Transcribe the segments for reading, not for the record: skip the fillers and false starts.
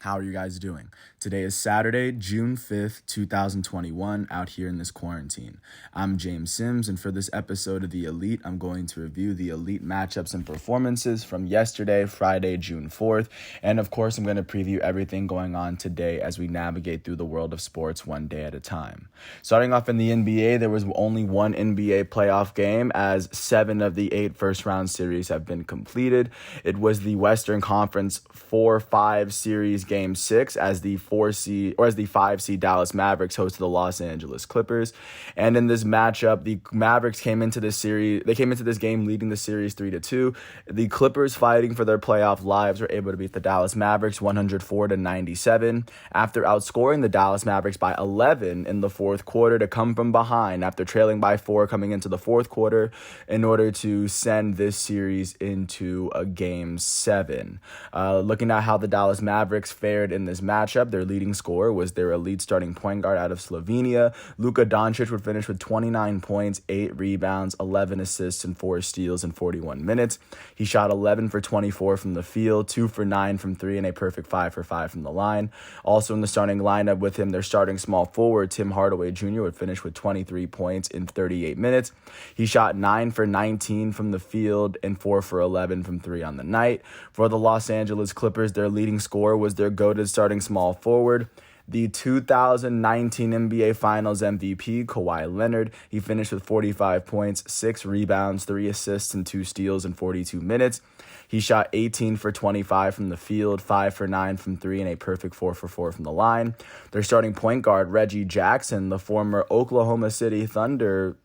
How are you guys doing? Today is Saturday, June 5th, 2021, out here in this quarantine. I'm James Sims, and for this episode of The Elite, I'm going to review the Elite matchups and performances from yesterday, Friday, June 4th, and of course, I'm going to preview everything going on today as we navigate through the world of sports one day at a time. Starting off in the NBA, there was only one NBA playoff game as 7 of the 8 first-round series have been completed. It was the Western Conference 4-5 series game 6 as the 5 seed Dallas Mavericks hosted the Los Angeles Clippers. And in this matchup, the Mavericks came into this game leading the series 3-2. The Clippers, fighting for their playoff lives, were able to beat the Dallas Mavericks 104-97 after outscoring the Dallas Mavericks by 11 in the fourth quarter to come from behind after trailing by 4 coming into the fourth quarter in order to send this series into a game 7. Looking at how the Dallas Mavericks fared in this matchup, their leading scorer was their elite starting point guard out of Slovenia. Luka Doncic would finish with 29 points, 8 rebounds, 11 assists, and 4 steals in 41 minutes. He shot 11 for 24 from the field, 2 for 9 from 3, and a perfect 5 for 5 from the line. Also in the starting lineup with him, their starting small forward, Tim Hardaway Jr., would finish with 23 points in 38 minutes. He shot 9 for 19 from the field and 4 for 11 from 3 on the night. For the Los Angeles Clippers, their leading scorer was their goated starting small forward, the 2019 NBA Finals MVP, Kawhi Leonard. He finished with 45 points, 6 rebounds, 3 assists, and 2 steals in 42 minutes. He shot 18 for 25 from the field, 5 for 9 from 3, and a perfect 4 for 4 from the line. Their starting point guard, Reggie Jackson, the former Oklahoma City Thunder,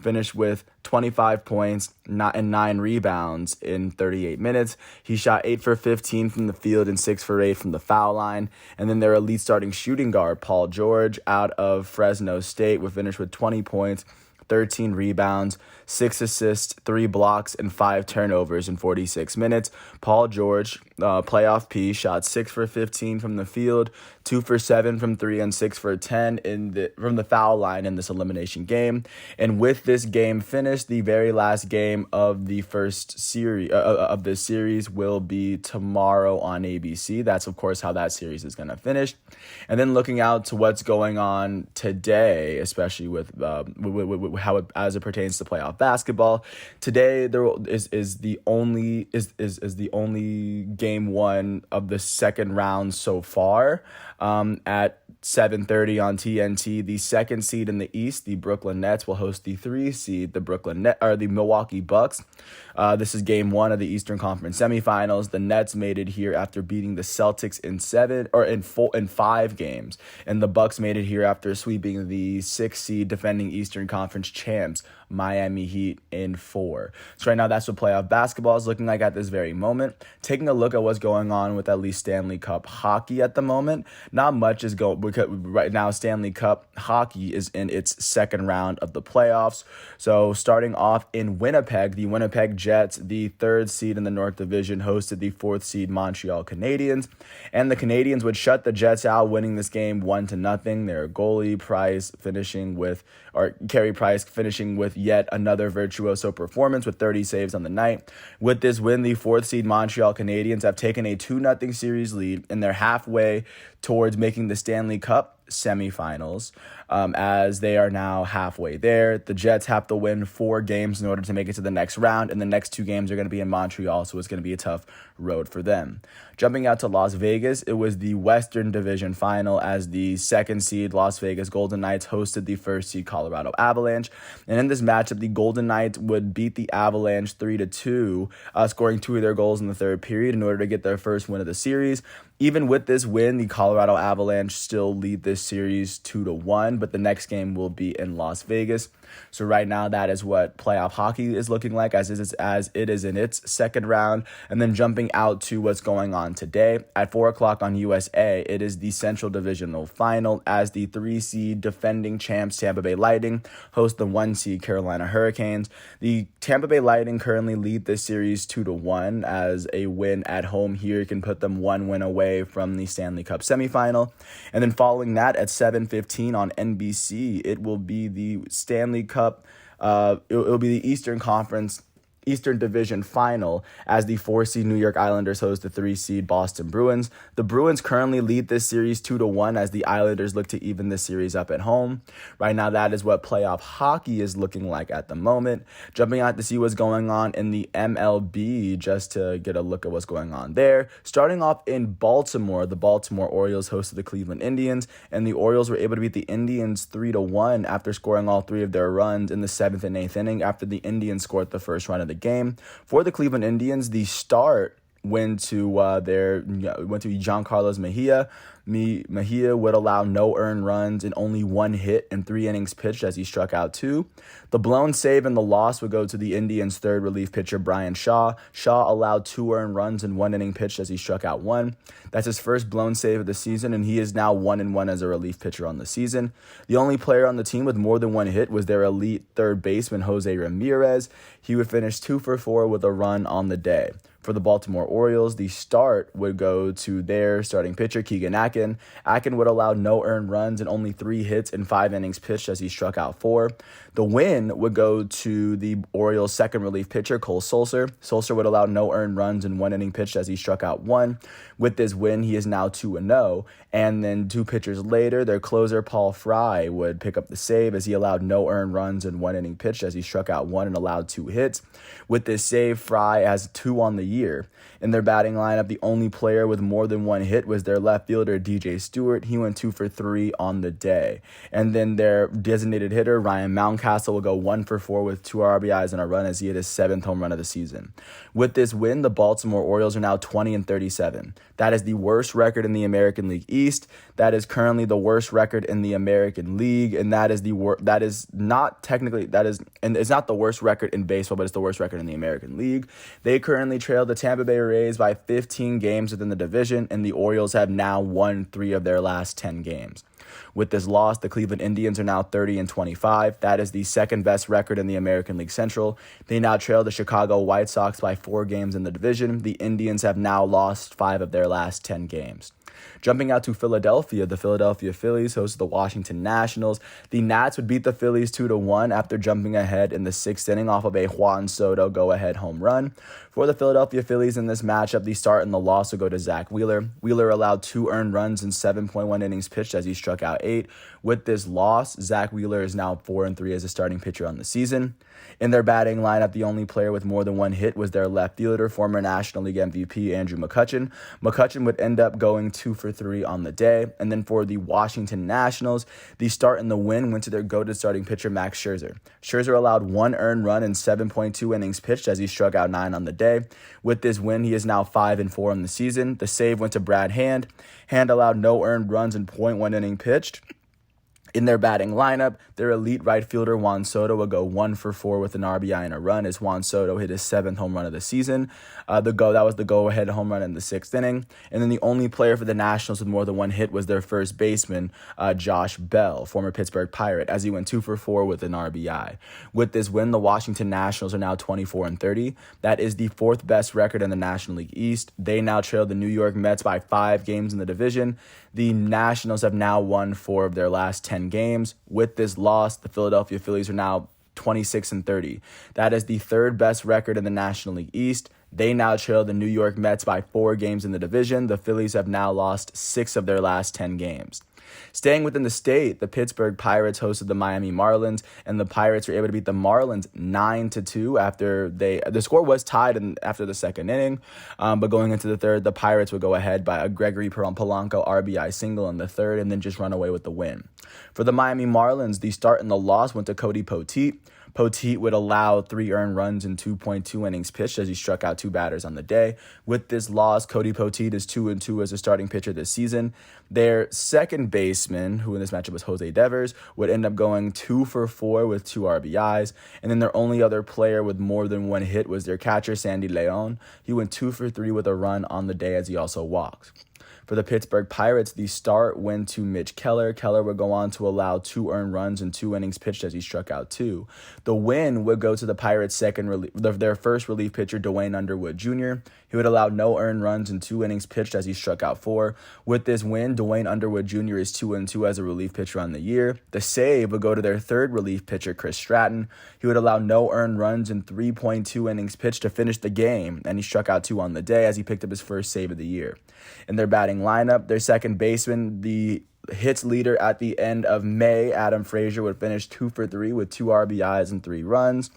finished with 25 points and 9 rebounds in 38 minutes. He shot 8 for 15 from the field and 6 for 8 from the foul line. And then their elite starting shooting guard, Paul George, out of Fresno State, would finish with 20 points, 13 rebounds, 6 assists, 3 blocks, and 5 turnovers in 46 minutes. Paul George, playoff P, shot 6 for 15 from the field, 2 for 7 from 3, and 6 for 10 from the foul line in this elimination game. And with this game finished, the very last game of the first series of this series will be tomorrow on ABC. That's, of course, how that series is going to finish. And then looking out to what's going on today, especially with how it as it pertains to playoff basketball. Today there is the only game 1 of the second round so far. At 7:30 on TNT, the 2nd seed in the East, the Brooklyn Nets, will host the 3 seed, the Milwaukee Bucks. This is game 1 of the Eastern Conference semifinals. The Nets made it here after beating the Celtics in 5 games, and the Bucks made it here after sweeping the 6th seed defending Eastern Conference champs, Miami Heat, in 4. So right now, that's what playoff basketball is looking like at this very moment. Taking a look at what's going on with at least Stanley Cup hockey at the moment, not much is going, because right now Stanley Cup hockey is in its 2nd round of the playoffs. So starting off in Winnipeg, the Winnipeg Jets, the 3rd seed in the North Division, hosted the 4th seed Montreal Canadiens, and the Canadiens would shut the Jets out, winning this game 1-0. Their goalie Carey Price finishing with yet another virtuoso performance with 30 saves on the night. With this win, the 4th seed Montreal Canadiens have taken a 2-0 series lead, and they're halfway towards making the Stanley Cup semifinals, as they are now halfway there. The Jets have to win 4 games in order to make it to the next round, and the next 2 games are going to be in Montreal, so it's going to be a tough road for them. Jumping out to Las Vegas, it was the Western Division final as the 2nd seed Las Vegas Golden Knights hosted the 1st seed Colorado Avalanche, and in this matchup, the Golden Knights would beat the Avalanche 3-2, scoring 2 of their goals in the 3rd period in order to get their first win of the series. Even with this win, the Colorado Avalanche still lead this series 2-1, but the next game will be in Las Vegas. So right now, that is what playoff hockey is looking like as it is in its 2nd round. And then jumping out to what's going on today at 4 o'clock on USA, it is the Central Divisional Final as the 3 seed defending champs Tampa Bay Lightning host the 1 seed Carolina Hurricanes. The Tampa Bay Lightning currently lead this series 2-1, as a win at home here can put them 1 win away from the Stanley Cup semifinal. And then following that at 7:15 on NBC, it will be the Stanley Cup. It will be the Eastern Conference Eastern Division Final as the 4-seed New York Islanders host the 3-seed Boston Bruins. The Bruins currently lead this series 2-1 as the Islanders look to even this series up at home. Right now, that is what playoff hockey is looking like at the moment. Jumping out to see what's going on in the MLB, just to get a look at what's going on there. Starting off in Baltimore, the Baltimore Orioles hosted the Cleveland Indians, and the Orioles were able to beat the Indians 3-1 after scoring all three of their runs in the 7th and 8th inning after the Indians scored the first run of the game. For the Cleveland Indians, the start went to Giancarlo Mejia. Mejia would allow no earned runs and only one hit in 3 innings pitched as he struck out 2. The blown save and the loss would go to the Indians' third relief pitcher, Bryan Shaw. Shaw allowed 2 earned runs in 1 inning pitched as he struck out 1. That's his first blown save of the season, and he is now 1-1 as a relief pitcher on the season. The only player on the team with more than 1 hit was their elite third baseman, Jose Ramirez. He would finish 2 for 4 with a run on the day. For the Baltimore Orioles, the start would go to their starting pitcher, Keegan Akin. Akin would allow no earned runs and only 3 hits in 5 innings pitched as he struck out 4. The win would go to the Orioles' second relief pitcher, Cole Sulser. Sulser would allow no earned runs in 1 inning pitched as he struck out 1. With this win, he is now 2-0. And then 2 pitchers later, their closer, Paul Fry, would pick up the save as he allowed no earned runs in 1 inning pitched as he struck out 1 and allowed 2 hits. With this save, Fry has 2 on the year. In their batting lineup, the only player with more than 1 hit was their left fielder, DJ Stewart. He went 2 for 3 on the day. And then their designated hitter, Ryan Mountcastle, will go 1 for 4 with 2 RBIs and a run as he hit his 7th home run of the season. With this win, the Baltimore Orioles are now 20-37. That is the worst record in the American League East. That is currently the worst record in the American League, and it's not the worst record in baseball, but it's the worst record in the American League. They currently trail the Tampa Bay Rays by 15 games within the division, and the Orioles have now won 3 of their last 10 games. With this loss, the Cleveland Indians are now 30-25. That is the second best record in the American League Central. They now trail the Chicago White Sox by 4 games in the division. The Indians have now lost 5 of their last 10 games. Jumping out to Philadelphia, the Philadelphia Phillies hosted the Washington Nationals. The Nats would beat the Phillies 2-1 after jumping ahead in the 6th inning off of a Juan Soto go-ahead home run. For the Philadelphia Phillies in this matchup, the start and the loss would go to Zach Wheeler. Wheeler allowed 2 earned runs in 7.1 innings pitched as he struck out 8. With this loss, Zach Wheeler is now 4-3 as a starting pitcher on the season. In their batting lineup, the only player with more than 1 hit was their left fielder, former National League MVP Andrew McCutchen. McCutchen would end up going 2 for 3 on the day. And then for the Washington Nationals, the start and the win went to their go-to starting pitcher, Max Scherzer. Scherzer allowed 1 earned run in 7.2 innings pitched as he struck out 9 on the day. With this win, he is now 5-4 on the season. The save went to Brad Hand. Hand allowed no earned runs in .1 inning pitched. In their batting lineup, their elite right fielder Juan Soto will go 1 for 4 with an RBI and a run as Juan Soto hit his 7th home run of the season. That was the go-ahead home run in the 6th inning. And then the only player for the Nationals with more than 1 hit was their first baseman, Josh Bell, former Pittsburgh Pirate, as he went 2 for 4 with an RBI. With this win, the Washington Nationals are now 24-30. That is the 4th best record in the National League East. They now trail the New York Mets by 5 games in the division. The Nationals have now won 4 of their last 10 games. With this loss, the Philadelphia Phillies are now 26-30. That is the 3rd best record in the National League East. They now trail the New York Mets by 4 games in the division. The Phillies have now lost 6 of their last 10 games. Staying within the state, the Pittsburgh Pirates hosted the Miami Marlins, and the Pirates were able to beat the Marlins 9-2 after the score was tied after the 2nd inning, but going into the 3rd, the Pirates would go ahead by a Gregory Polanco RBI single in the 3rd and then just run away with the win. For the Miami Marlins, the start and the loss went to Cody Poteet. Poteet would allow 3 earned runs in 2.2 innings pitched as he struck out 2 batters on the day. With this loss, Cody Poteet is 2-2 as a starting pitcher this season. Their second baseman, who in this matchup was Jose Devers, would end up going 2 for 4 with 2 RBIs. And then their only other player with more than 1 hit was their catcher, Sandy Leon. He went 2 for 3 with a run on the day as he also walked. For the Pittsburgh Pirates, the start went to Mitch Keller. Keller would go on to allow 2 earned runs in 2 innings pitched as he struck out 2. The win would go to the Pirates' their first relief pitcher, Dwayne Underwood Jr. He would allow no earned runs in 2 innings pitched as he struck out 4. With this win, Dwayne Underwood Jr. is 2-2 as a relief pitcher on the year. The save would go to their third relief pitcher, Chris Stratton. He would allow no earned runs in 3.2 innings pitched to finish the game, and he struck out 2 on the day as he picked up his first save of the year. In their batting lineup, their second baseman, the hits leader at the end of May, Adam Frazier, would finish 2 for 3 with 2 RBIs and 3 runs.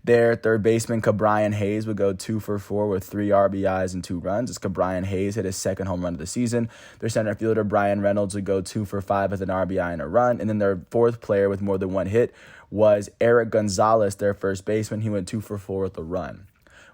Their third baseman, Ke'Bryan Hayes, would go 2 for 4 with 3 RBIs and 2 runs as Ke'Bryan Hayes hit his second home run of the season. Their center fielder, Brian Reynolds, would go 2 for 5 with an RBI and a run. And then their fourth player with more than 1 hit was Eric Gonzalez, their first baseman. He went 2 for 4 with a run.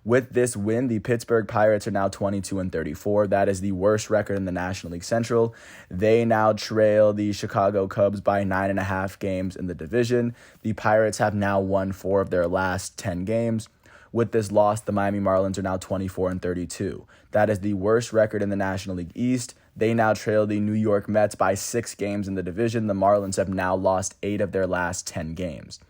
With this win, the Pittsburgh Pirates are now 22-34. That is the worst record in the National League Central. They now trail the Chicago Cubs by 9.5 games in the division. The Pirates have now won 4 of their last 10 games. With this loss, the Miami Marlins are now 24-32. That is the worst record in the National League East. They now trail the New York Mets by 6 games in the division. The Marlins have now lost 8 of their last 10 games.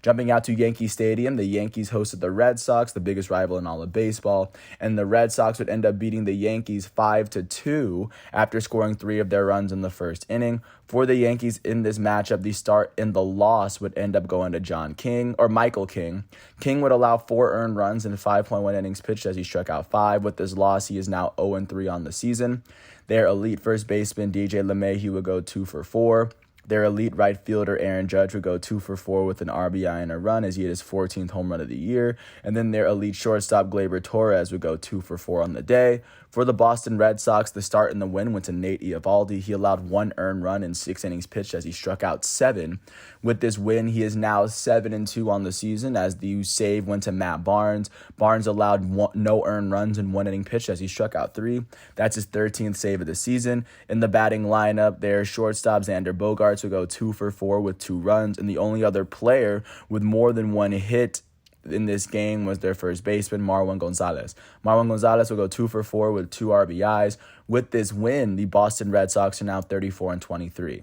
Jumping out to Yankee Stadium, the Yankees hosted the Red Sox, the biggest rival in all of baseball, and the Red Sox would end up beating the Yankees 5-2 after scoring 3 of their runs in the first inning. For the Yankees in this matchup, the start and the loss would end up going to Michael King. King would allow 4 earned runs in 5.1 innings pitched as he struck out 5. With this loss, he is now 0-3 on the season. Their elite first baseman, DJ LeMahieu, would go 2 for 4. Their elite right fielder, Aaron Judge, would go 2 for 4 with an RBI and a run as he hit his 14th home run of the year. And then their elite shortstop, Gleyber Torres, would go 2 for 4 on the day. For the Boston Red Sox, the start and the win went to Nate Eovaldi. He allowed 1 earned run in 6 innings pitched as he struck out 7. With this win, he is now 7-2 on the season as the save went to Matt Barnes. Barnes allowed no earned runs in 1 inning pitched as he struck out 3. That's his 13th save of the season. In the batting lineup, their shortstop, Xander Bogaerts, would go 2 for 4 with 2 runs, and the only other player with more than 1 hit in this game was their first baseman, Marwin Gonzalez. Marwin Gonzalez will go 2 for 4 with 2 RBIs. With this win, the Boston Red Sox are now 34-23.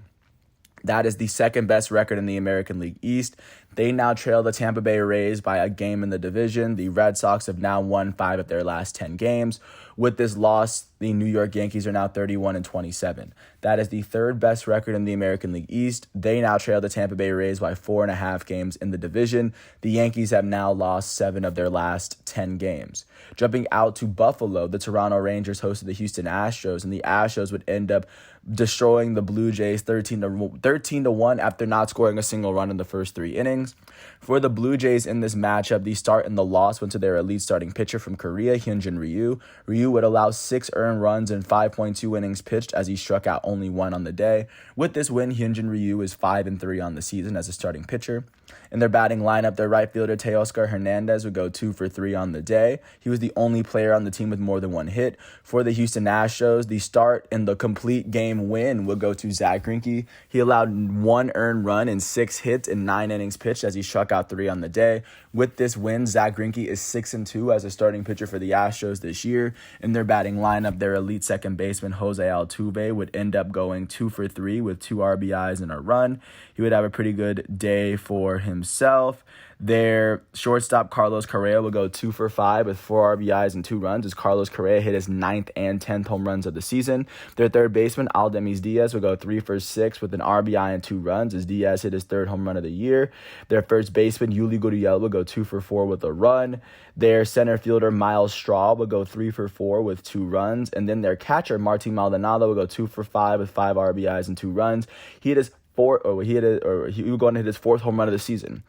That is the second best record in the American League East. They now trail the Tampa Bay Rays by a game in the division. The Red Sox have now won 5 of their last 10 games. With this loss, the New York Yankees are now 31-27. That is the third best record in the American League East. They now trail the Tampa Bay Rays by 4.5 games in the division. The Yankees have now lost 7 of their last 10 games. Jumping out to Buffalo, the Toronto Rangers hosted the Houston Astros, and the Astros would end up destroying the Blue Jays 13-1 after not scoring a single run in the first 3 innings. For the Blue Jays in this matchup, the start and the loss went to their elite starting pitcher from Korea, Hyunjin Ryu. Ryu would allow 6 earned runs in 5.2 innings pitched as he struck out only 1 on the day. With this win, Hyunjin Ryu is 5-3 on the season as a starting pitcher. In their batting lineup, their right fielder, Teoscar Hernandez, would go 2 for 3 on the day. He was the only player on the team with more than 1 hit. For the Houston Astros, the start and the complete game win would go to Zach Greinke. He allowed 1 earned run in 6 hits in 9 innings pitched as he struck out 3 on the day. With this win, Zach Greinke is 6-2 as a starting pitcher for the Astros this year. In their batting lineup, their elite second baseman, Jose Altuve, would end up going 2 for 3 with 2 RBIs and a run. He would have a pretty good day for himself. Their shortstop, Carlos Correa, will go 2 for 5 with 4 RBIs and 2 runs as Carlos Correa hit his 9th and 10th home runs of the season. Their third baseman, Aldemis Diaz, will go 3 for 6 with an RBI and 2 runs as Diaz hit his 3rd home run of the year. Their first baseman, Yuli Gurriel, will go 2 for 4 with a run. Their center fielder, Miles Straw, will go 3 for 4 with 2 runs. And then their catcher, Martin Maldonado, will go 2 for 5 with 5 RBIs and 2 runs. He would go on to hit his 4th home run of the season.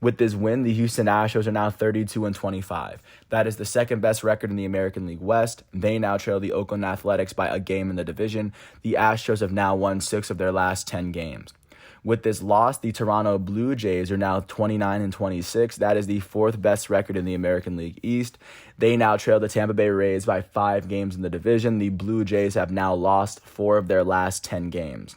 With this win, the Houston Astros are now 32-25. That is the second best record in the American League West. They now trail the Oakland Athletics by a game in the division. The Astros have now won 6 of their last 10 games. With this loss, the Toronto Blue Jays are now 29-26. That is the 4th best record in the American League East. They now trail the Tampa Bay Rays by 5 games in the division. The Blue Jays have now lost 4 of their last 10 games.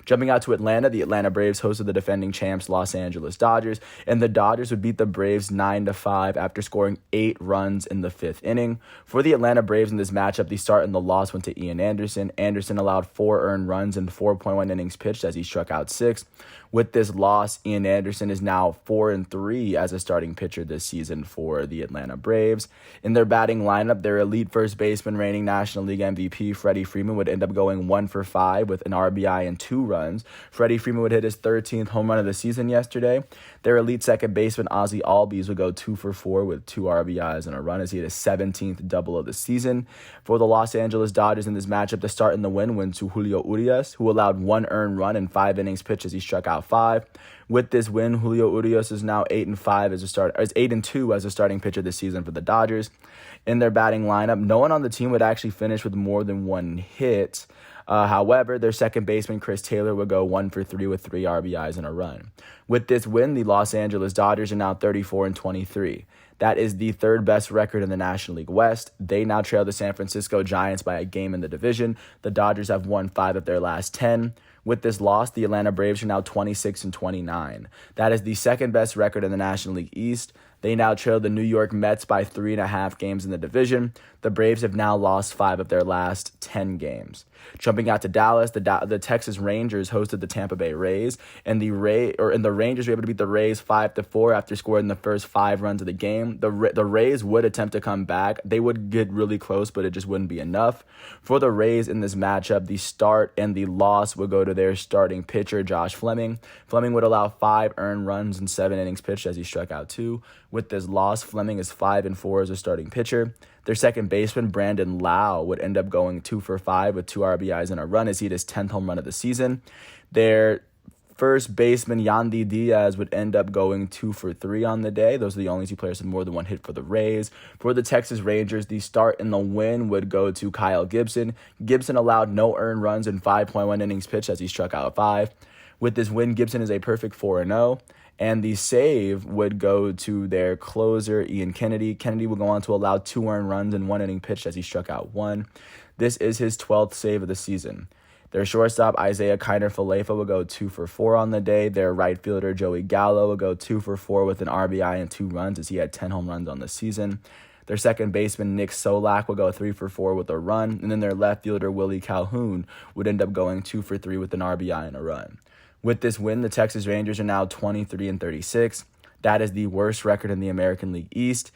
Jumping out to Atlanta, the Atlanta Braves hosted the defending champs Los Angeles Dodgers, and the Dodgers would beat the Braves 9-5 after scoring 8 runs in the 5th inning. For the Atlanta Braves in this matchup, the start and the loss went to Ian Anderson. Anderson allowed 4 earned runs in 4.1 innings pitched as he struck out 6. With this loss, Ian Anderson is now 4-3 as a starting pitcher this season for the Atlanta Braves. In their batting lineup, their elite first baseman, reigning National League MVP Freddie Freeman, would end up going 1-for-5 with an RBI and 2 runs. Freddie Freeman would hit his 13th home run of the season yesterday. Their elite second baseman, Ozzie Albies, would go 2-for-4 with 2 RBIs and a run as he hit his 17th double of the season. For the Los Angeles Dodgers in this matchup, the start and the win went to Julio Urias, who allowed 1 earned run in 5 innings pitched as he struck out 5. With this win, Julio Urias is now 8-2 as a starting pitcher this season for the Dodgers. In their batting lineup, no one on the team would actually finish with more than 1 hit. However, their second baseman, Chris Taylor, would go 1-for-3 with 3 RBIs and a run. With this win, the Los Angeles Dodgers are now 34-23. That is the 3rd best record in the National League West. They now trail the San Francisco Giants by a game in the division. The Dodgers have won 5 of their last 10. With this loss, the Atlanta Braves are now 26-29. That is the 2nd best record in the National League East. They now trail the New York Mets by 3.5 games in the division. The Braves have now lost 5 of their last 10 games. Jumping out to Dallas, the Texas Rangers hosted the Tampa Bay Rays, and the Rangers were able to beat the Rays 5-4 after scoring the first 5 runs of the game. The Rays would attempt to come back. They would get really close, but it just wouldn't be enough. For the Rays in this matchup, the start and the loss would go to their starting pitcher, Josh Fleming. Fleming would allow 5 earned runs in 7 innings pitched as he struck out 2. With this loss, Fleming is 5-4 as a starting pitcher. Their second baseman, Brandon Lau, would end up going 2-for-5 with 2 RBIs and a run as he hit his 10th home run of the season. Their first baseman, Yandy Diaz, would end up going 2-for-3 on the day. Those are the only 2 players with more than 1 hit for the Rays. For the Texas Rangers, the start and the win would go to Kyle Gibson. Gibson allowed no earned runs in 5.1 innings pitched as he struck out 5. With this win, Gibson is a perfect 4-0. And the save would go to their closer, Ian Kennedy. Kennedy would go on to allow 2 earned runs in 1 inning pitched as he struck out 1. This is his 12th save of the season. Their shortstop, Isaiah Kiner-Falefa, would go 2-for-4 on the day. Their right fielder, Joey Gallo, would go 2-for-4 with an RBI and 2 runs as he had 10 home runs on the season. Their second baseman, Nick Solak, would go 3-for-4 with a run. And then their left fielder, Willie Calhoun, would end up going 2-for-3 with an RBI and a run. With this win, the Texas Rangers are now 23-36. That is the worst record in the American League East.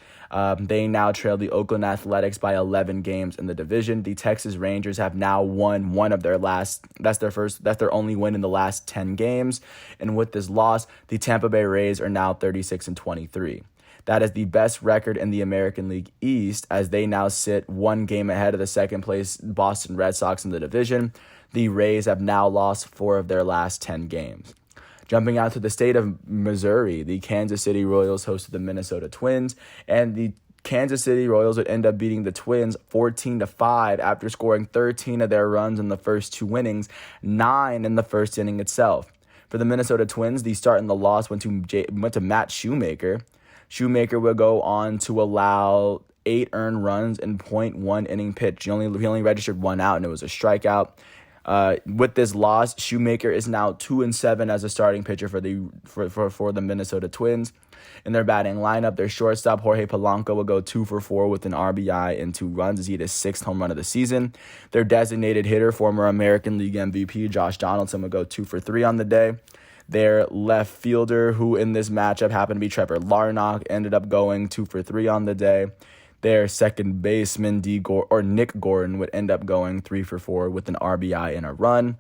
They now trail the Oakland Athletics by 11 games in the division. The Texas Rangers have now won one of their last. That's their only win in the last 10 games. And with this loss, the Tampa Bay Rays are now 36-23. That is the best record in the American League East, as they now sit 1 game ahead of the second place Boston Red Sox in the division. The Rays have now lost 4 of their last 10 games. Jumping out to the state of Missouri, the Kansas City Royals hosted the Minnesota Twins, and the Kansas City Royals would end up beating the Twins 14-5 after scoring 13 of their runs in the first 2 innings, 9 in the first inning itself. For the Minnesota Twins, the start and the loss went to Matt Shoemaker. Shoemaker would go on to allow 8 earned runs in .1 inning pitch. He only registered 1 out, and it was a strikeout. With this loss, Shoemaker is now 2-7 as a starting pitcher for the Minnesota Twins. In their batting lineup, their shortstop, Jorge Polanco, will go 2-for-4 with an RBI and 2 runs as he hit his 6th home run of the season. Their designated hitter, former American League MVP Josh Donaldson, will go 2-for-3 on the day. Their left fielder, who in this matchup happened to be Trevor Larnach, ended up going 2-for-3 on the day. Their second baseman, Nick Gordon, would end up going 3-for-4 with an RBI and a run.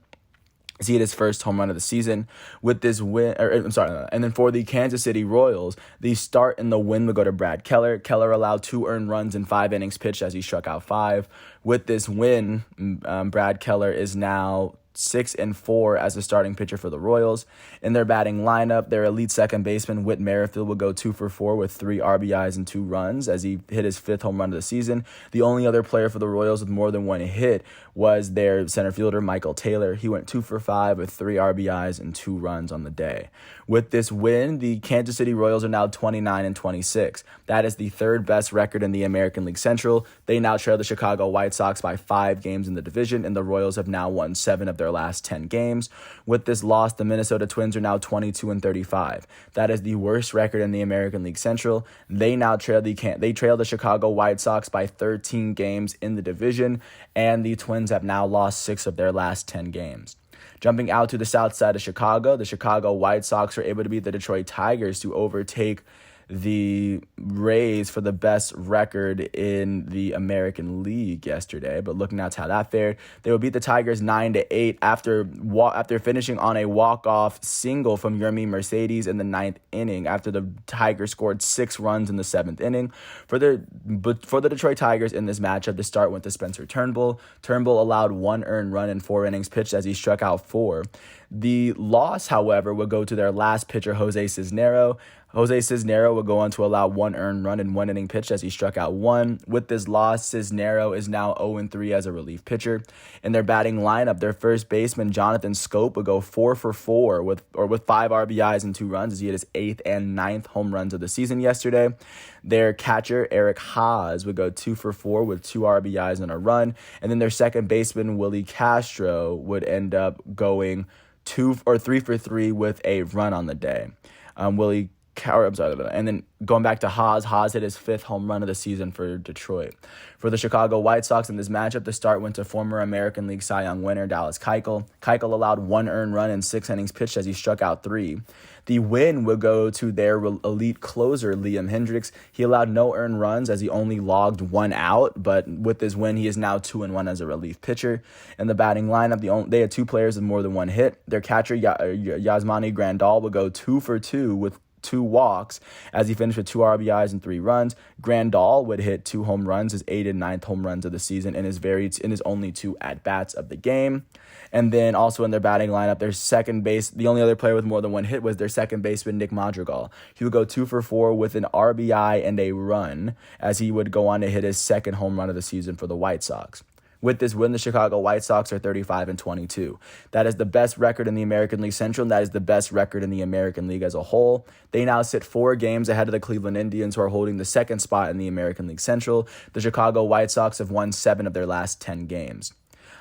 He hit his first home run of the season. With this win, and then for the Kansas City Royals, the start and the win would go to Brad Keller. Keller allowed 2 earned runs in 5 innings pitched as he struck out 5. With this win, Brad Keller is now 6-4 as a starting pitcher for the Royals. In their batting lineup, their elite second baseman, Whit Merrifield, would go 2-for-4 with 3 RBIs and 2 runs as he hit his 5th home run of the season. The only other player for the Royals with more than 1 hit was their center fielder, Michael Taylor. He went 2-for-5 with 3 RBIs and 2 runs on the day. With this win, the Kansas City Royals are now 29-26. That is the 3rd best record in the American League Central. They now trail the Chicago White Sox by 5 games in the division, and the Royals have now won 7 of their their last 10 games. With this loss, the Minnesota Twins are now 22-35. That is the worst record in the American League Central. They now trail the Chicago White Sox by 13 games in the division, and the Twins have now lost 6 of their last 10 games. Jumping out to the south side of Chicago, the Chicago White Sox were able to beat the Detroit Tigers to overtake the Rays for the best record in the American League yesterday. But looking at how that fared, they would beat the Tigers 9-8 after finishing on a walk-off single from Yermín Mercedes in the 9th inning after the Tigers scored 6 runs in the 7th inning. For the Detroit Tigers in this matchup, the start went to Spencer Turnbull. Turnbull allowed 1 earned run in 4 innings pitched as he struck out 4. The loss, however, would go to their last pitcher, Jose Cisnero. Jose Cisnero would go on to allow 1 earned run in 1 inning pitched as he struck out 1. With this loss, Cisnero is now 0-3 as a relief pitcher. In their batting lineup, their first baseman, Jonathan Schoop, would go 4-for-4 with 5 RBIs and 2 runs as he hit his 8th and 9th home runs of the season yesterday. Their catcher, Eric Haas, would go 2-for-4 with 2 RBIs and a run. And then their second baseman, Willie Castro, would end up going 3-for-3 with a run on the day. And then going back to Haas hit his 5th home run of the season for Detroit. For the Chicago White Sox in this matchup, the start went to former American League Cy Young winner Dallas Keuchel. Keuchel allowed 1 earned run in 6 innings pitched as he struck out 3. The win would go to their elite closer, Liam Hendriks. He allowed no earned runs as he only logged 1 out, but with this win, he is now 2-1 as a relief pitcher. In the batting lineup, they had 2 players with more than 1 hit. Their catcher, Yasmani Grandal, would go 2-for-2 with 2 walks as he finished with 2 RBIs and 3 runs. Grandal would hit 2 home runs, his 8th and 9th home runs of the season in his only 2 at-bats of the game. And then also in their batting lineup, their second base, the only other player with more than 1 hit was their second baseman, Nick Madrigal. He would go 2-for-4 with an RBI and a run as he would go on to hit his 2nd home run of the season for the White Sox. With this win, the Chicago White Sox are 35-22. That is the best record in the American League Central, and that is the best record in the American League as a whole. They now sit 4 games ahead of the Cleveland Indians, who are holding the 2nd spot in the American League Central. The Chicago White Sox have won 7 of their last 10 games.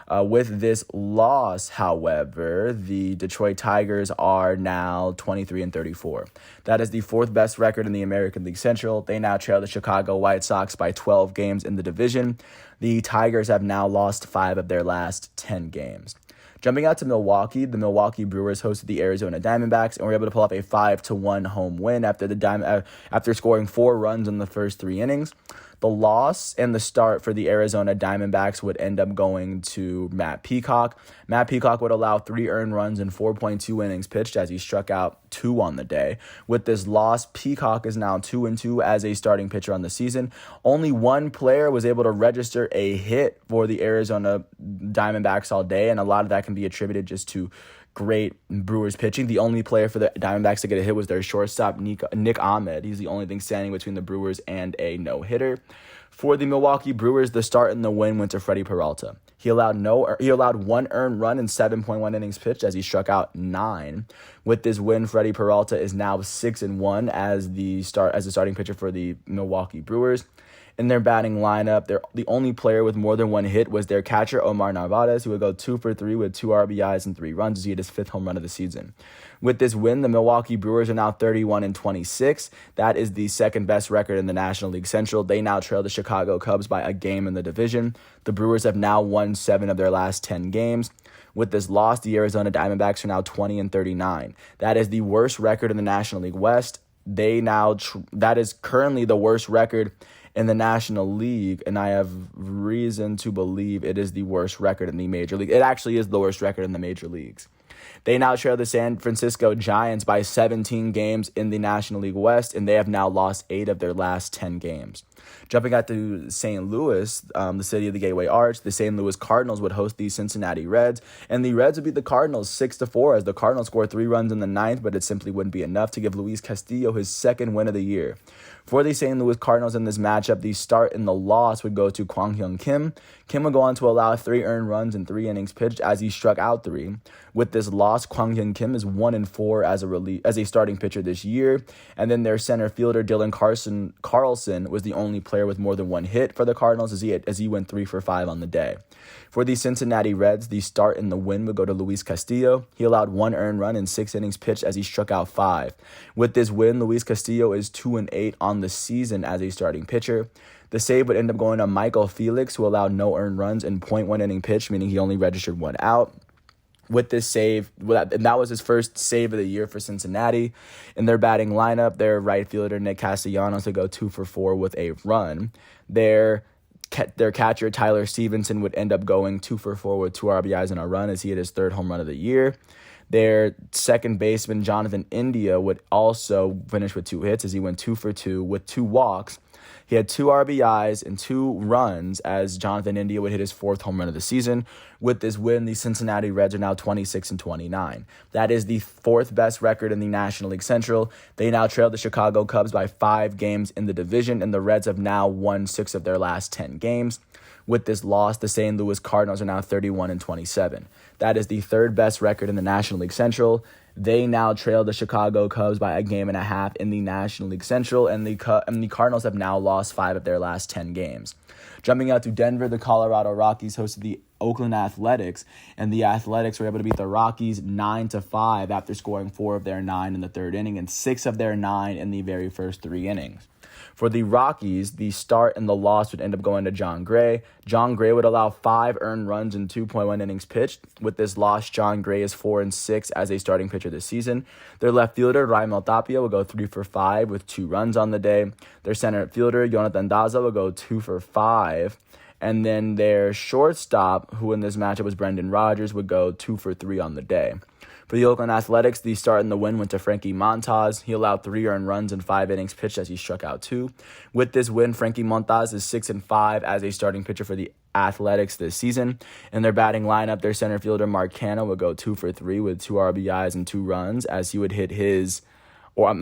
With this loss, however, the Detroit Tigers are now 23-34. That is the 4th best record in the American League Central. They now trail the Chicago White Sox by 12 games in the division. The Tigers have now lost 5 of their last 10 games. Jumping out to Milwaukee, the Milwaukee Brewers hosted the Arizona Diamondbacks and were able to pull off a 5-1 home win after scoring 4 runs in the first 3 innings. The loss and the start for the Arizona Diamondbacks would end up going to Matt Peacock. Matt Peacock would allow 3 earned runs in 4.2 innings pitched as he struck out 2 on the day. With this loss, Peacock is now 2-2 as a starting pitcher on the season. Only 1 player was able to register a hit for the Arizona Diamondbacks all day, and a lot of that can be attributed just to great Brewers pitching. The only player for the Diamondbacks to get a hit was their shortstop, Nick Ahmed. He's the only thing standing between the Brewers and a no-hitter. For the Milwaukee Brewers, the start and the win went to Freddie Peralta. He allowed 1 earned run in 7.1 innings pitched as he struck out 9. With this win, Freddie Peralta is now 6-1 as the starting pitcher for the Milwaukee Brewers. In their batting lineup, the only player with more than 1 hit was their catcher, Omar Narvaez, who would go 2-for-3 with 2 RBIs and 3 runs as he hit his 5th home run of the season. With this win, the Milwaukee Brewers are now 31-26. That is the 2nd best record in the National League Central. They now trail the Chicago Cubs by a game in the division. The Brewers have now won 7 of their last 10 games. With this loss, the Arizona Diamondbacks are now 20-39. That is the worst record in the National League West. That is currently the worst record in the National League, and I have reason to believe it is the worst record in the Major League. It actually is the worst record in the Major Leagues. They now trail the San Francisco Giants by 17 games in the National League West, and they have now lost 8 of their last 10 games. Jumping out to St. Louis, the city of the Gateway Arch, the St. Louis Cardinals would host the Cincinnati Reds, and the Reds would beat the Cardinals 6-4 as the Cardinals scored 3 runs in the 9th, but it simply wouldn't be enough to give Luis Castillo his 2nd win of the year. For the St. Louis Cardinals in this matchup, the start and the loss would go to Kwang Hyun Kim. Kim would go on to allow 3 earned runs in 3 innings pitched as he struck out 3. With this loss, Kwang Hyun Kim is 1-4 as a starting pitcher this year. And then their center fielder, Dylan Carlson, was the only only player with more than one hit for the Cardinals as he went 3 for 5 on the day. For the Cincinnati Reds, the start and the win would go to Luis Castillo. He allowed 1 earned run in 6 innings pitched as he struck out 5. With this win, Luis Castillo is 2-8 on the season as a starting pitcher. The save would end up going to Michael Felix, who allowed no earned runs in .1 inning pitch, meaning he only registered 1 out. With this save, and that was his first save of the year for Cincinnati. In their batting lineup, their right fielder, Nick Castellanos, would go 2 for 4 with a run. Their catcher, Tyler Stevenson, would end up going 2 for 4 with 2 RBIs and a run as he hit his 3rd home run of the year. Their second baseman, Jonathan India, would also finish with 2 hits as he went 2 for 2 with 2 walks. He had 2 RBIs and 2 runs as Jonathan India would hit his 4th home run of the season. With this win, the Cincinnati Reds are now 26-29. That is the 4th best record in the National League Central. They now trail the Chicago Cubs by 5 games in the division, and the Reds have now won 6 of their last 10 games. With this loss, the St. Louis Cardinals are now 31-27. That is the 3rd best record in the National League Central. They now trail the Chicago Cubs by 1.5 games in the National League Central, and the Cardinals have now lost 5 of their last 10 games. Jumping out to Denver, the Colorado Rockies hosted the Oakland Athletics, and the Athletics were able to beat the Rockies 9-5 after scoring 4 of their 9 in the 3rd inning and 6 of their 9 in the very first 3 innings. For the Rockies, the start and the loss would end up going to John Gray. John Gray would allow 5 earned runs in 2.1 innings pitched. With this loss, John Gray is 4-6 as a starting pitcher this season. Their left fielder, Raimel Tapia, will go 3 for 5 with 2 runs on the day. Their center fielder, Jonathan Daza, will go 2 for 5. And then their shortstop, who in this matchup was Brendan Rodgers, would go 2 for 3 on the day. For the Oakland Athletics, the start and the win went to Frankie Montas. He allowed 3 earned runs in 5 innings pitched as he struck out 2. With this win, Frankie Montas is 6-5 as a starting pitcher for the Athletics this season. In their batting lineup, their center fielder, Mark Canha, would go 2 for 3 with 2 RBIs and 2 runs as he would hit his Mark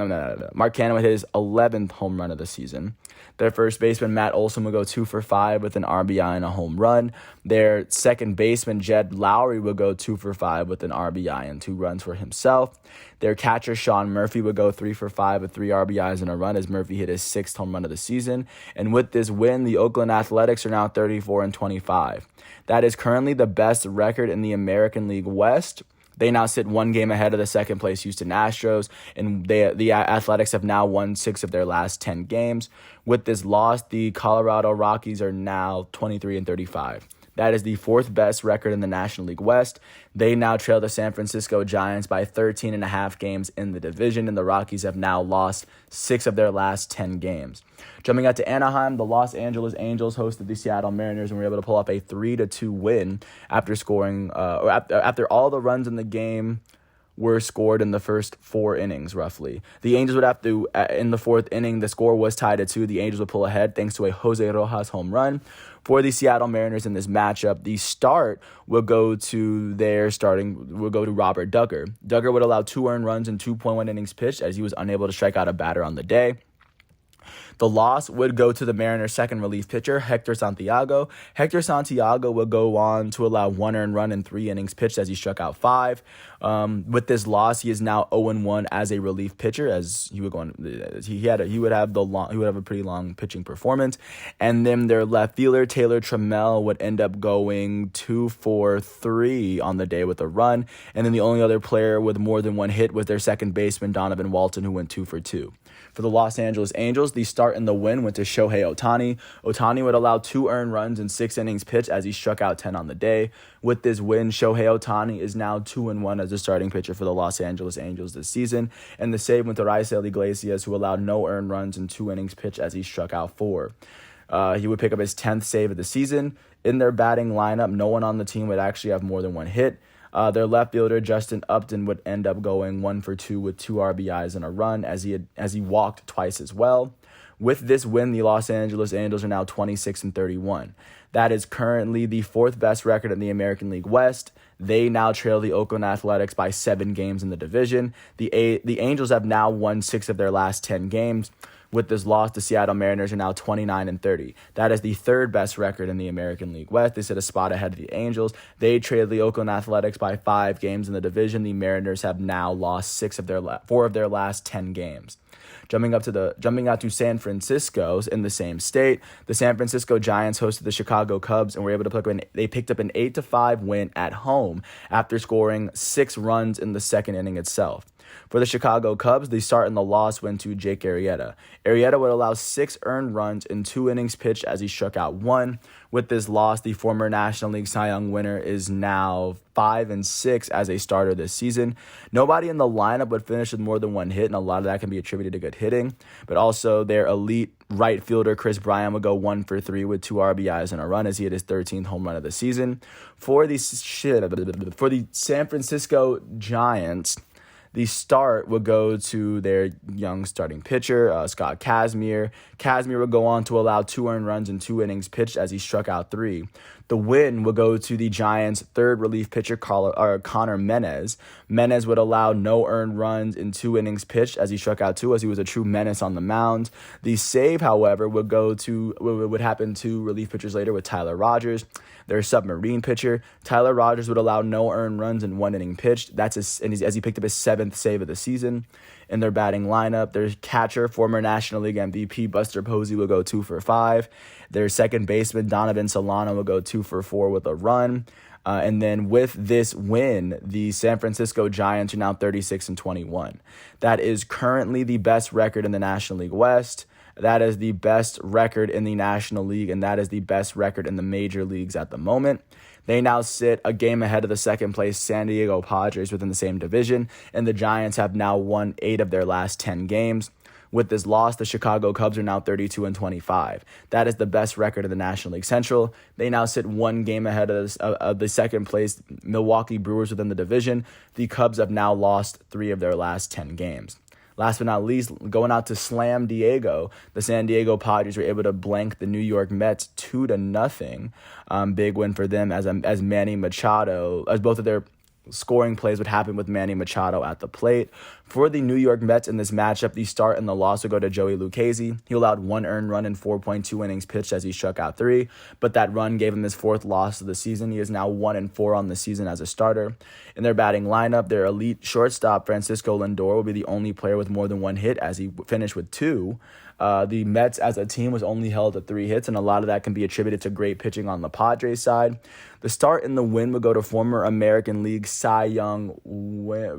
Canha would hit his 11th home run of the season. Their first baseman, Matt Olson, would go 2 for 5 with an RBI and a home run. Their second baseman, Jed Lowry, would go 2 for 5 with an RBI and 2 runs for himself. Their catcher, Sean Murphy, would go 3 for 5 with 3 RBIs and a run as Murphy hit his 6th home run of the season. And with this win, the Oakland Athletics are now 34-25. That is currently the best record in the American League West. They now sit 1 game ahead of the second place Houston Astros, and the Athletics have now won 6 of their last 10 games. With this loss, the Colorado Rockies are now 23-35. That is the 4th best record in the National League West. They now trail the San Francisco Giants by 13.5 games in the division, and the Rockies have now lost 6 of their last 10 games. Jumping out to Anaheim, the Los Angeles Angels hosted the Seattle Mariners and were able to pull off a 3-2 win after scoring, after all the runs in the game were scored in the first 4 innings, roughly. The Angels would have to, in the 4th inning, the score was tied at 2. The Angels would pull ahead thanks to a Jose Rojas home run. For the Seattle Mariners in this matchup, the start will go to Robert Dugger. Dugger would allow 2 earned runs in 2.1 innings pitched as he was unable to strike out a batter on the day. The loss would go to the Mariners' second relief pitcher, Hector Santiago. Hector Santiago will go on to allow 1 earned run in 3 innings pitched as he struck out 5. With this loss, he is now 0-1 as a relief pitcher, as he would go on. He would have a pretty long pitching performance. And then their left fielder, Taylor Trammell, would end up going 2 for 3 on the day with a run. And then the only other player with more than 1 hit was their second baseman, Donovan Walton, who went 2 for 2. For the Los Angeles Angels, the start and the win went to Shohei Ohtani. Ohtani would allow 2 earned runs in 6 innings pitched as he struck out 10 on the day. With this win, Shohei Ohtani is now 2-1 as a starting pitcher for the Los Angeles Angels this season. And the save went to Raisel Iglesias, who allowed no earned runs in 2 innings pitched as he struck out 4. He would pick up his 10th save of the season. In their batting lineup, no one on the team would actually have more than 1 hit. Their left fielder, Justin Upton, would end up going 1 for 2 with 2 RBIs and a run as he walked twice as well. With this win, the Los Angeles Angels are now 26-31. That is currently the 4th best record in the American League West. They now trail the Oakland Athletics by 7 games in the division. The Angels have now won 6 of their last 10 games. With this loss, the Seattle Mariners are now 29-30. That is the third best record in the American League West. They sit a spot ahead of the Angels. They traded the Oakland Athletics by 5 games in the division. The Mariners have now lost 4 of their last 10 games. Jumping out to San Francisco in the same state, the San Francisco Giants hosted the Chicago Cubs and were able to picked up an 8-5 win at home after scoring 6 runs in the second inning itself. For the Chicago Cubs, the start and the loss went to Jake Arrieta. Arrieta would allow 6 earned runs in 2 innings pitched as he struck out 1. With this loss, the former National League Cy Young winner is now 5-6 as a starter this season. Nobody in the lineup would finish with more than 1 hit, and a lot of that can be attributed to good hitting. But also, their elite right fielder, Chris Bryant, would go 1 for 3 with 2 RBIs and a run as he hit his 13th home run of the season. For the San Francisco Giants, the start would go to their young starting pitcher, Scott Kazmir. Kazmir would go on to allow 2 earned runs in 2 innings pitched as he struck out 3. The win would go to the Giants' third relief pitcher, Connor Menez. Menez would allow no earned runs in 2 innings pitched as he struck out 2, as he was a true menace on the mound. The save, however, would happen to relief pitchers later with Tyler Rogers, their submarine pitcher. Tyler Rogers would allow no earned runs in 1 inning pitched. As he picked up his 7th save of the season. In their batting lineup, their catcher, former National League MVP Buster Posey, will go 2 for 5. Their second baseman, Donovan Solano, will go 2 for 4 with a run. And then with this win, the San Francisco Giants are now 36-21. That is currently the best record in the National League West. That is the best record in the National League, and that is the best record in the major leagues at the moment. They now sit a game ahead of the second place San Diego Padres within the same division, and the Giants have now won 8 of their last 10 games. With this loss, the Chicago Cubs are now 32-25. That is the best record in the National League Central. They now sit 1 game ahead of the second place Milwaukee Brewers within the division. The Cubs have now lost 3 of their last 10 games. Last but not least, going out to Slam Diego, the San Diego Padres were able to blank the New York Mets 2-0. Big win for them as Manny Machado, as both of their scoring plays would happen with Manny Machado at the plate. For the New York Mets in this matchup, the start and the loss would go to Joey Lucchesi. He allowed 1 earned run in 4.2 innings pitched as he struck out 3, but that run gave him his 4th loss of the season. He is now 1-4 on the season as a starter. In their batting lineup, their elite shortstop, Francisco Lindor, will be the only player with more than 1 hit as he finished with 2. The Mets as a team was only held to 3 hits, and a lot of that can be attributed to great pitching on the Padres side. The start and the win would go to former American League Cy Young winner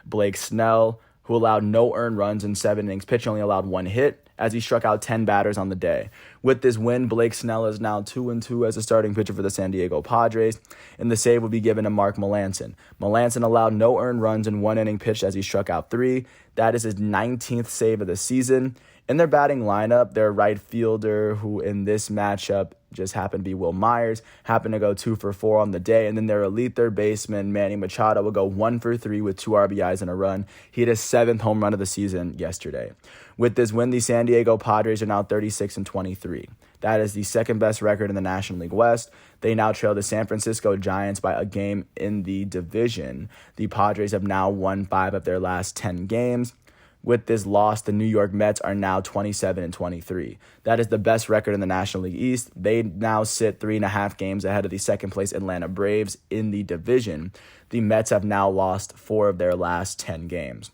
Blake Snell, who allowed no earned runs in 7 innings pitched, only allowed 1 hit as he struck out 10 batters on the day. With this win, Blake Snell is now 2-2 as a starting pitcher for the San Diego Padres, and the save will be given to Mark Melancon. Melancon allowed no earned runs in 1 inning pitched as he struck out 3. That is his 19th save of the season. In their batting lineup, their right fielder, who in this matchup just happened to be Will Myers, happened to go 2 for 4 on the day. And then their elite third baseman, Manny Machado, will go 1 for 3 with 2 RBIs and a run. He hit his 7th home run of the season yesterday. With this win, the San Diego Padres are now 36-23. That is the second best record in the National League West. They now trail the San Francisco Giants by a game in the division. The Padres have now won 5 of their last 10 games. With this loss, the New York Mets are now 27-23. That is the best record in the National League East. They now sit 3.5 games ahead of the second place Atlanta Braves in the division. The Mets have now lost 4 of their last 10 games.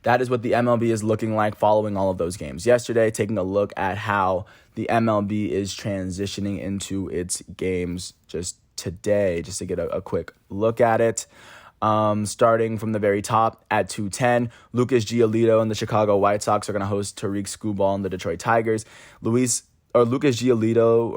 That is what the MLB is looking like following all of those games yesterday, taking a look at how the MLB is transitioning into its games just today, just to get a quick look at it. Starting from the very top at 2:10, Lucas Giolito and the Chicago White Sox are going to host Tariq Skubal and the Detroit Tigers. Lucas Giolito,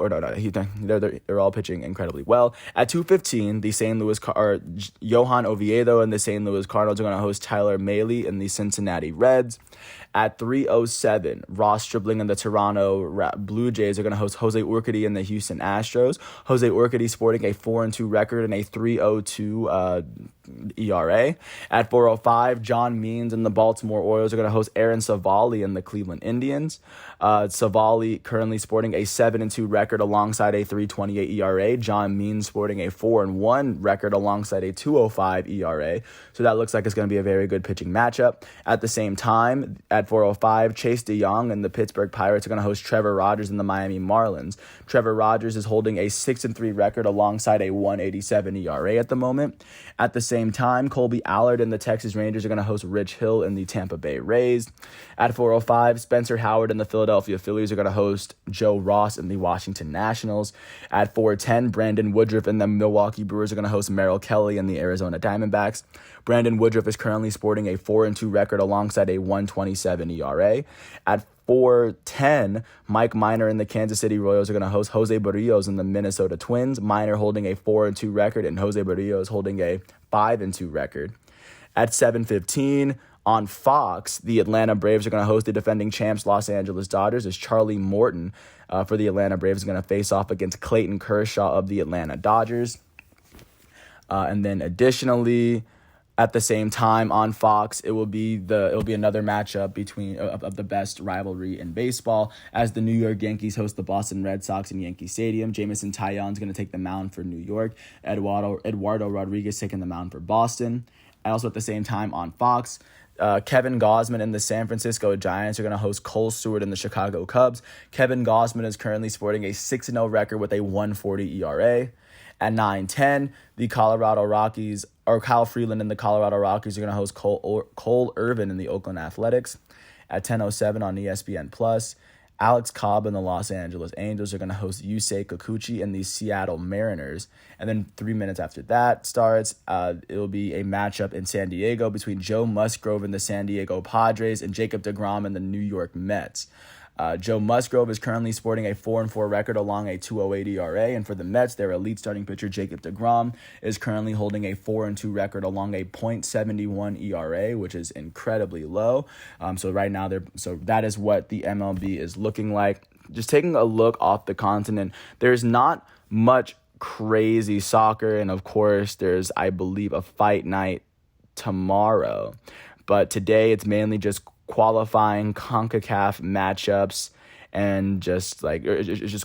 they're all pitching incredibly well. At 2:15, Johan Oviedo and the St. Louis Cardinals are going to host Tyler Mahle and the Cincinnati Reds. At 3:07, Ross Stripling and the Toronto Blue Jays are going to host Jose Urquidy and the Houston Astros. Jose Urquidy sporting a 4-2 record and a 3.02 ERA. At 4:05, John Means and the Baltimore Orioles are going to host Aaron Savali and the Cleveland Indians. Savali currently sporting a 7-2 record alongside a 3.28 ERA. John Means sporting a 4-1 record alongside a 2.05 ERA. So that looks like it's going to be a very good pitching matchup. At the same time, at 4:05, Chase DeYoung and the Pittsburgh Pirates are going to host Trevor Rogers and the Miami Marlins. Trevor Rogers is holding a 6-3 record alongside a 1.87 ERA at the moment. At the same time, Colby Allard and the Texas Rangers are going to host Rich Hill and the Tampa Bay Rays. At 4:05, Spencer Howard and the Philadelphia Phillies are going to host Joe Ross and the Washington Nationals. At 4:10, Brandon Woodruff and the Milwaukee Brewers are going to host Merrill Kelly and the Arizona Diamondbacks. Brandon Woodruff is currently sporting a 4-2 record alongside a 1.27 ERA. At 4:10, Mike Minor and the Kansas City Royals are going to host Jose Barrios and the Minnesota Twins. Minor holding a 4-2 record and Jose Barrios holding a 5-2 record. At 7:15, on Fox, the Atlanta Braves are going to host the defending champs Los Angeles Dodgers as Charlie Morton for the Atlanta Braves is going to face off against Clayton Kershaw of the Atlanta Dodgers. And then additionally, at the same time on Fox, it will be another matchup between of the best rivalry in baseball as the New York Yankees host the Boston Red Sox in Yankee Stadium. Jameson Taillon is going to take the mound for New York. Eduardo Rodriguez taking the mound for Boston. And also at the same time on Fox, Kevin Gausman and the San Francisco Giants are going to host Cole Stewart and the Chicago Cubs. Kevin Gausman is currently sporting a 6-0 record with a 1.40 ERA. At 9:10, the Colorado Rockies, or Kyle Freeland and the Colorado Rockies are going to host Cole Irvin and the Oakland Athletics. At 10:07 on ESPN+, Alex Cobb and the Los Angeles Angels are going to host Yusei Kikuchi and the Seattle Mariners. And then 3 minutes after that starts, it will be a matchup in San Diego between Joe Musgrove and the San Diego Padres and Jacob deGrom and the New York Mets. Joe Musgrove is currently sporting a 4-4 record along a 2.08 ERA, and for the Mets, their elite starting pitcher Jacob deGrom is currently holding a 4-2 record along a .71 ERA, which is incredibly low. So right now, that is what the MLB is looking like. Just taking a look off the continent, there's not much crazy soccer, and of course, there's, I believe, a fight night tomorrow. But today, it's mainly just qualifying CONCACAF matchups and just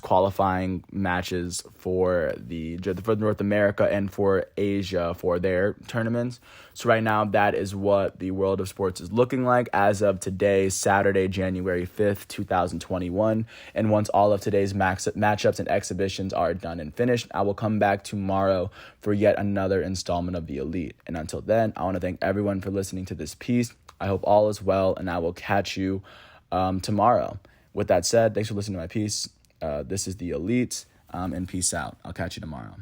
qualifying matches for North America and for Asia for their tournaments. So right now, that is what the world of sports is looking like as of today, Saturday, January 5th, 2021. And once all of today's matchups and exhibitions are done and finished, I will come back tomorrow for yet another installment of The Elite. And until then, I want to thank everyone for listening to this piece. I hope all is well, and I will catch you tomorrow. With that said, thanks for listening to my piece. This is The Elite, and peace out. I'll catch you tomorrow.